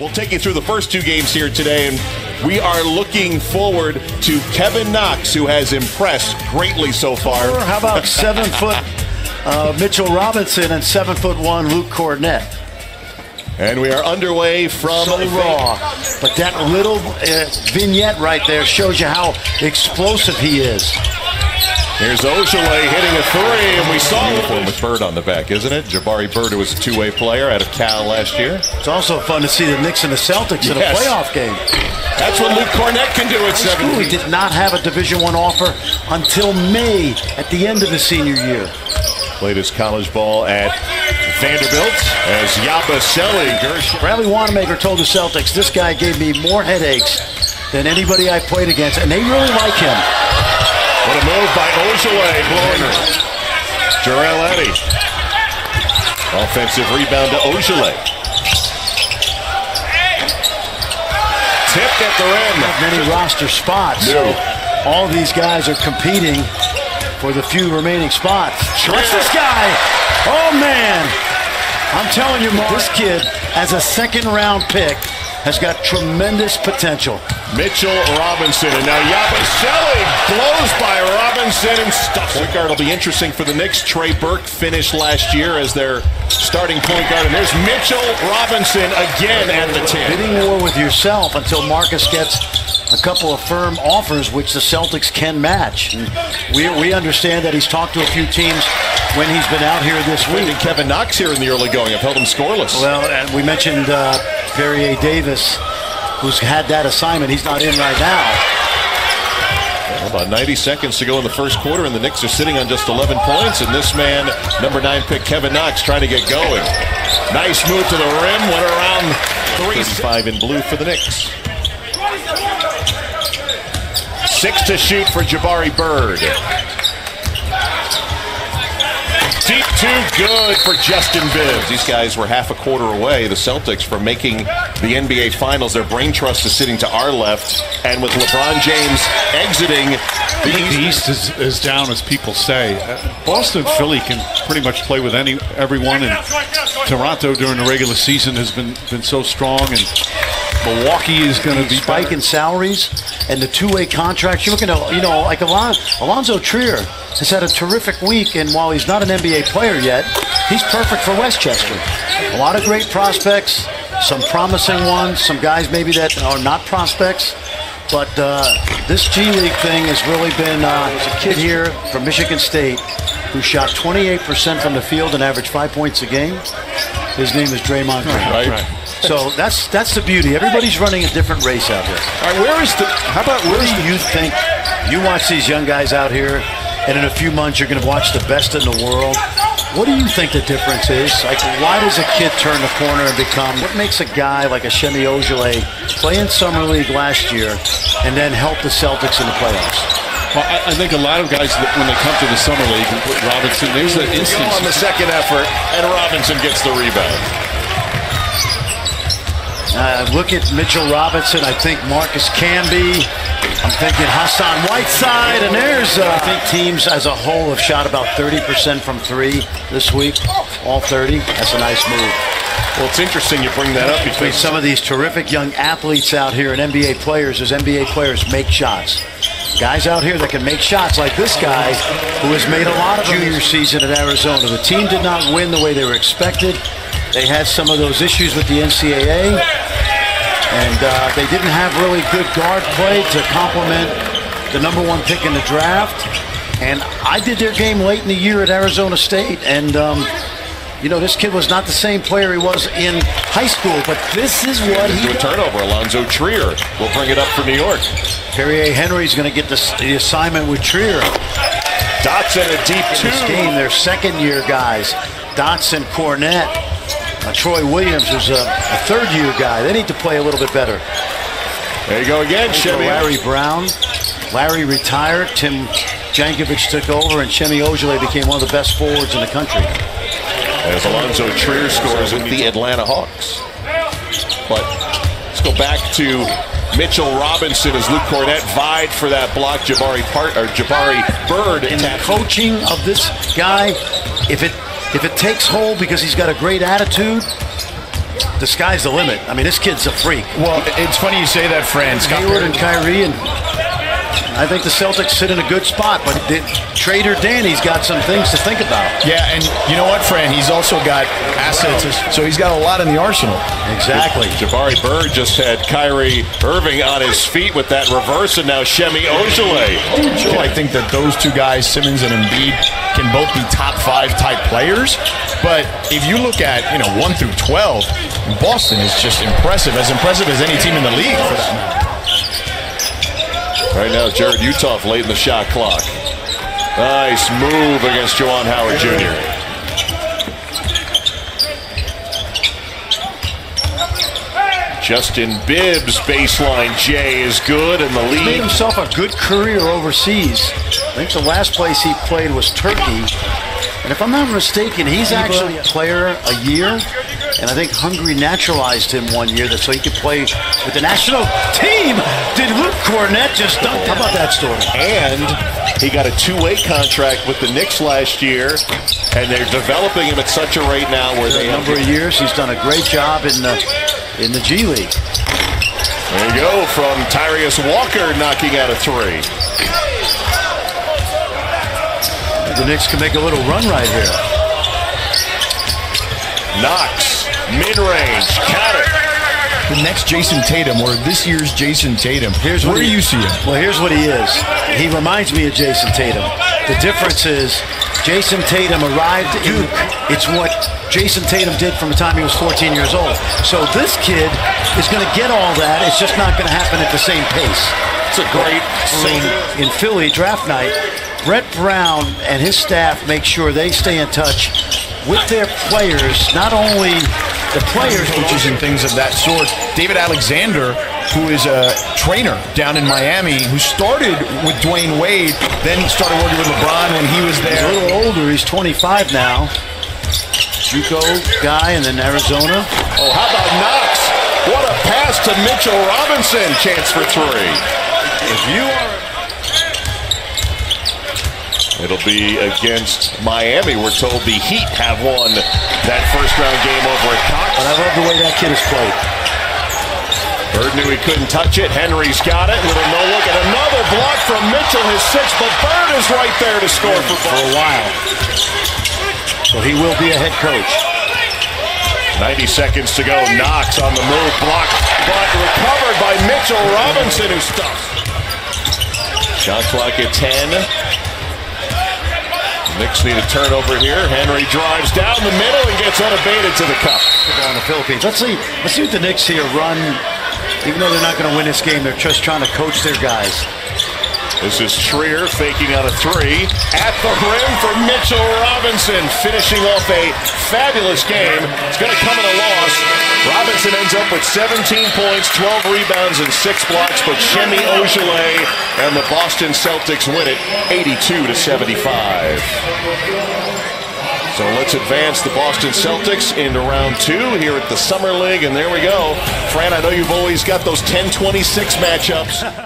We'll take you through the first two games here today, and we are looking forward to Kevin Knox, who has impressed greatly so far. How about 7 foot Mitchell Robinson and 7'1" Luke Cornett? And we are underway from so raw. But that little vignette right there shows you how explosive he is. Here's Ojale hitting a three, and we saw uniform with Bird on the back, isn't it? Jabari Bird, who was a two-way player out of Cal last year. It's also fun to see the Knicks and the Celtics in a playoff game. That's what Luke Cornett can do at 17. He did not have a Division I offer until May, at the end of his senior year. Played his college ball at Vanderbilt as Yabusele. Bradley Wanamaker told the Celtics, this guy gave me more headaches than anybody I played against, and they really like him. What a move by Ojale, blowing Jarrell Eddy. Offensive rebound to Ojale. Tipped at the rim. Not many roster spots. No. So all these guys are competing for the few remaining spots. Watch this guy. Oh, man. I'm telling you, Mark, this kid, as a second-round pick, has got tremendous potential. Mitchell Robinson, and now Yabusele blows by Robinson and stuffs. Point guard will be interesting for the Knicks. Trey Burke finished last year as their starting point guard, and there's Mitchell Robinson again at the 10. Bidding war with yourself until Marcus gets a couple of firm offers, which the Celtics can match. And we understand that he's talked to a few teams when he's been out here this week. And Kevin Knox here in the early going have held him scoreless. Well, and we mentioned Perrier Davis, who's had that assignment. He's not in right now. Well, about 90 seconds to go in the first quarter, and the Knicks are sitting on just 11 points. And this man, number 9 pick Kevin Knox, trying to get going. Nice move to the rim, went around 35 in blue for the Knicks. 6 to shoot for Jabari Bird. Deep two, good for Justin Bibbs. These guys were half a quarter away, the Celtics, from making the NBA Finals. Their brain trust is sitting to our left, and with LeBron James exiting, the East is as down as people say. Boston, Philly can pretty much play with everyone, and Toronto during the regular season has been so strong, and Milwaukee is going to be spike in salaries and the two-way contracts. You're looking at, like Alonzo Trier has had a terrific week, and while he's not an NBA player yet, he's perfect for Westchester. A lot of great prospects, some promising ones, some guys maybe that are not prospects. But this G League thing has really been, there's a kid here from Michigan State who shot 28% from the field and averaged 5 points a game. His name is Draymond Green. Right. So that's the beauty. Everybody's running a different race out here. All right, where do you think, you watch these young guys out here, and in a few months you're going to watch the best in the world. What do you think the difference is? Like, why does a kid turn the corner and become, what makes a guy like a Shemi Ojale play in Summer League last year and then help the Celtics in the playoffs? Well, I think a lot of guys, when they come to the Summer League, and put Robinson, there's an instance on the second effort, and Robinson gets the rebound. Look at Mitchell Robinson. I think Marcus Camby. I'm thinking Hassan Whiteside, and there's, I think teams as a whole have shot about 30% from three this week, all 30. That's a nice move. Well, it's interesting you bring that up because some of these terrific young athletes out here and NBA players, as NBA players make shots. Guys out here that can make shots like this guy who has made a lot of junior season at Arizona. The team did not win the way they were expected. They had some of those issues with the NCAA. And they didn't have really good guard play to complement the #1 pick in the draft. And I did their game late in the year at Arizona State. And, this kid was not the same player he was in high school. But this is what he does. A turnover. Alonzo Trier will bring it up for New York. Perrier Henry's going to get the assignment with Trier. Dotson a deep two. In this game, their second-year guys. Dotson, Cornett. Troy Williams is a third-year guy. They need to play a little bit better. There you go again, Shemi. Larry Brown. Larry retired. Tim Jankovic took over, and Shemi Ojale became one of the best forwards in the country. As Alonzo Trier scores with the Atlanta Hawks. But let's go back to Mitchell Robinson as Luke Cornett vied for that block. Jabari Bird. In the coaching of this guy, if it takes hold because he's got a great attitude, the sky's the limit. I mean, this kid's a freak. Well, it's funny you say that, Fran. Hayward and Kyrie, and I think the Celtics sit in a good spot, but Trader Danny's got some things to think about. Yeah, and you know what, Fran? He's also got assets, so he's got a lot in the arsenal. Exactly. Jabari Bird just had Kyrie Irving on his feet with that reverse, and now Shemi Ojeleye. I think that those two guys, Simmons and Embiid, can both be top 5 type players. But if you look at 1 through 12, Boston is just impressive as any team in the league for that matter. Right now, Jared Utoff late in the shot clock. Nice move against Juwan Howard Jr. Justin Bibbs' baseline J is good, and the lead. He made himself a good career overseas. I think the last place he played was Turkey. And if I'm not mistaken, he's actually a player a year. And I think Hungary naturalized him 1 year so he could play with the national team. Did Luke Cornett just dunk? How about that story? And he got a 2-way contract with the Knicks last year, and they're developing him at such a rate now where they a number of years. He's done a great job in the G League. There you go from Tyrese Walker knocking out a 3. The Knicks can make a little run right here. Knox, mid-range, count it. The next Jason Tatum, or this year's Jason Tatum. Where do you see him? Well, here's what he is. He reminds me of Jason Tatum. The difference is Jason Tatum arrived at Duke. It's what Jason Tatum did from the time he was 14 years old. So this kid is going to get all that. It's just not going to happen at the same pace. It's a great scene. In Philly draft night, Brett Brown and his staff make sure they stay in touch with their players, not only the players, coaches and things of that sort. David Alexander, who is a trainer down in Miami, who started with Dwayne Wade, then started working with LeBron when he was there. He's a little older. He's 25 now. JUCO guy, and then Arizona. Oh, how about Knox? What a pass to Mitchell Robinson. Chance for 3. If you are... It'll be against Miami. We're told the Heat have won that first-round game over at Cox. But I love the way that kid has played. Bird knew he couldn't touch it. Henry's got it. Little no-look, and another block from Mitchell, his 6th. But Bird is right there to score for a while. So he will be a head coach. 90 seconds to go. Knox on the move, blocked, but recovered by Mitchell Robinson, who stuffs. Shot clock at 10. Knicks need a turnover here. Henry drives down the middle and gets unabated to the cup. Down the Philippines. Let's see what the Knicks here run. Even though they're not going to win this game, they're just trying to coach their guys. This is Trier faking out a 3 at the rim for Mitchell Robinson, finishing off a fabulous game. It's going to come in a loss. Robinson ends up with 17 points, 12 rebounds, and 6 blocks, but Shemi Ojeleye and the Boston Celtics win it 82-75. So let's advance the Boston Celtics into round 2 here at the Summer League, and there we go. Fran, I know you've always got those 10-26 matchups.